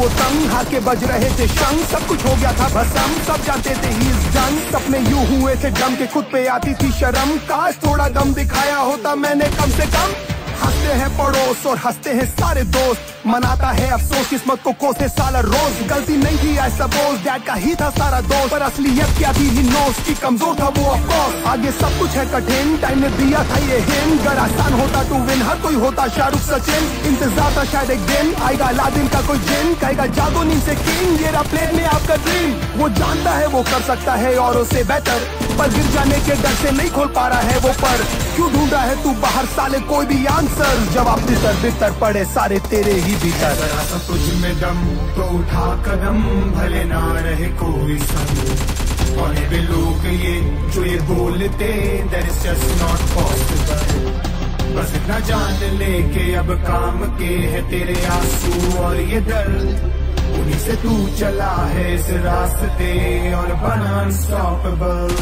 वो तंग, हार के बज रहे थे शंख, सब कुछ हो गया था भस्म, सब जानते थे ही इज डन। सपने यूं हुए थे डम के खुद पे आती थी शर्म, काश थोड़ा दम दिखाया होता मैंने कम से कम। हंसते हैं पड़ोस और हंसते हैं सारे दोस्त, मनाता है अफसोस किस्मत को कोसे साला रोज। गलती नहीं थी आई सपोज, डैड का ही था सारा दोस्त, पर असलियत क्या थी ही नोस की कमजोर था वो ऑफ कोर्स। आगे सब कुछ है कठिन, टाइम ने दिया था ये हिंट, अगर आसान होता टू विन हर कोई होता शाहरुख सचिन। इंतजार था शायद एक दिन आएगा अलादीन का कोई जिन, कहेगा जागो नींद से किंग, ये रहा प्लेट में आपका ड्रीम। वो जानता है वो कर सकता है औरों से बेहतर, पर गिर जाने के डर से नहीं खोल पा रहा है वो पर। क्यों ढूंढा है तू बाहर साले कोई भी आंसर, जवाब भीतर भीतर पड़े सारे तेरे ही भीतर। जरा सा तुझ में दम तो उठा कदम, भले ना रहे कोई संग। कौन है वे लोग ये जो ये बोलते, that is just not possible। बस इतना जान ले के अब काम के है तेरे आंसू और ये दर्द, उन्हीं से तू चला है इस रास्ते और बना अनस्टॉपेबल।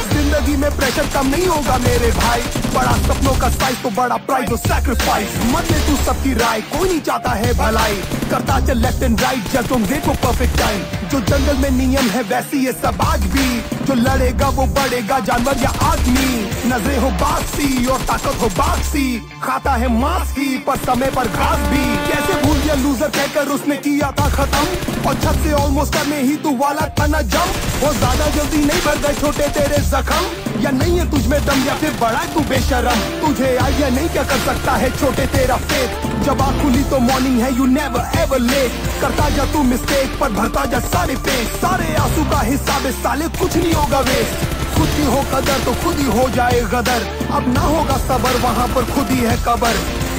जिंदगी में प्रेशर कम नहीं होगा मेरे भाई, बड़ा सपनों का साइज तो बड़ा प्राइस और सैक्रिफाइस। मत ले तू सबकी राय, कोई नहीं चाहता है भलाई, करता चल left and right just don't wait for perfect time. जो जंगल में नियम है वैसी ये सब आज भी, जो लड़ेगा वो बढ़ेगा जानवर या आदमी। नजरें हो बाग सी और ताकत हो बाग सी, खाता है मांस ही पर समय पर घास भी। कैसे भूल गया लूजर कहकर उसने किया था खत्म, और छत से ऑलमोस्ट करने ही तू वाला था ना जम। वो ज्यादा जल्दी नहीं भर गए छोटे तेरे जख्म, या नहीं है तुझ में दम या फिर बड़ा तू बेशरम। तुझे आइडिया नहीं क्या कर सकता है छोटे तेरा फेथ, जब आँख खुली तो मॉर्निंग है यू नेवर एवर लेट। करता जा तू मिस्टेक पर भरता जा सारे पेज, सारे आंसू का हिसाब है साले कुछ नहीं होगा वेस्ट। खुद की हो कदर तो खुद ही हो जाए गदर, अब ना होगा सबर वहाँ पर खुद ही है कबर।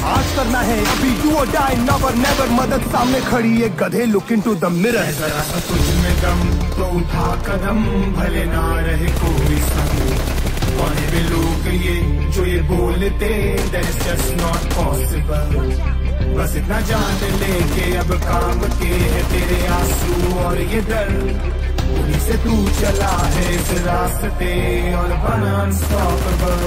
आज करना है अभी डू और डाई नेवर नेवर, मदद सामने खड़ी है गधे लुक इनटू द मिरर। जरा सा तुझ में दम तो उठा कदम, भले ना रहे कोई संग। कौन है वे लोग ये जो ये बोलते, that is just not possible। बस इतना जान ले के अब काम के है तेरे आंसू और ये दर्द, उन्हीं से तू चला है इस रास्ते और बना अनस्टॉपेबल।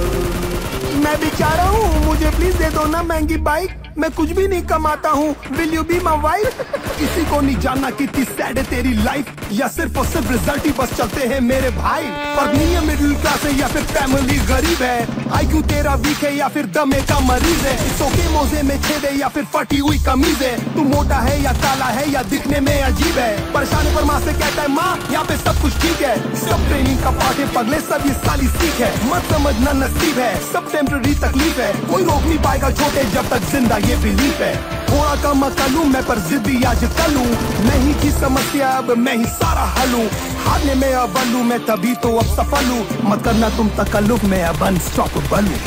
मैं बेचारा हूँ, मुझे प्लीज दे दो ना महंगी बाइक, मैं कुछ भी नहीं कमाता हूँ, will you be my wife. किसी को नहीं जानना कितनी सैड है तेरी लाइफ, या सिर्फ और सिर्फ रिजल्ट ही बस चलते हैं मेरे भाई। पर नहीं है मिडिल क्लास है या फिर फैमिली गरीब है, IQ तेरा वीक है या फिर दमे का मरीज है। इस ओके मोजे में छेद है या फिर फटी हुई कमीज है, तू मोटा है या काला है या दिखने में अजीब है। परेशान पर माँ से कहता है माँ यहाँ पे सब कुछ ठीक है, सब ट्रेनिंग का पार्ट है पगले सब ये साली सीख है। मत समझना नसीब है सब टेम्पररी तकलीफ है, कोई रोक नहीं पाएगा छोटे जब तक जिंदा ये बिलीफ है। थोड़ा कम अकल हूँ मैं पर जिद्दी आज कल हूँ, नहीं की समस्या अब मैं ही सारा हल हूँ। हारने में अव्वल हूँ मैं तभी तो अब सफल हूँ, मत करना तुम तकल्लुफ में अब अनस्टॉपेबल हूँ।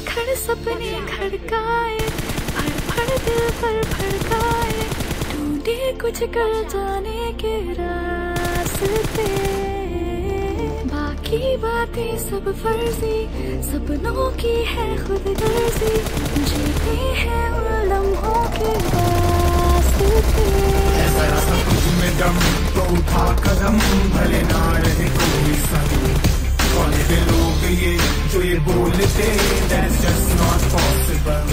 खड़ सपने खड़काए, फड़ दिल पर भड़काए, ढूंढे कुछ कर जाने के रास्ते। बाकी बातें सब फर्जी, सपनों की है खुद गर्जी, जीते हैं उन लम्हों के वास्ते। जरा सा तुझ में दम तो उठा कदम, भले ना रहे कोई संग। कौन है वे लोग ये जो ये बोलते, that is just not possible।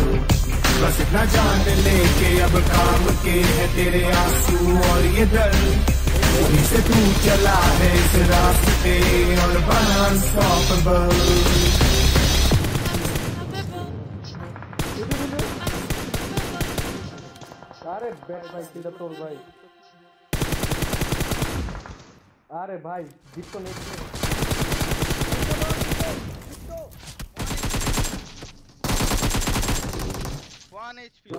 बस इतना जान ले के अब काम के है तेरे आंसू और ये दर्द, उन्हीं से तू चला है इस रास्ते और बना अनस्टॉपेबल। अरे बैठ भाई सीधा तोड़ भाई, अरे भाई जिसको नहीं 1 HP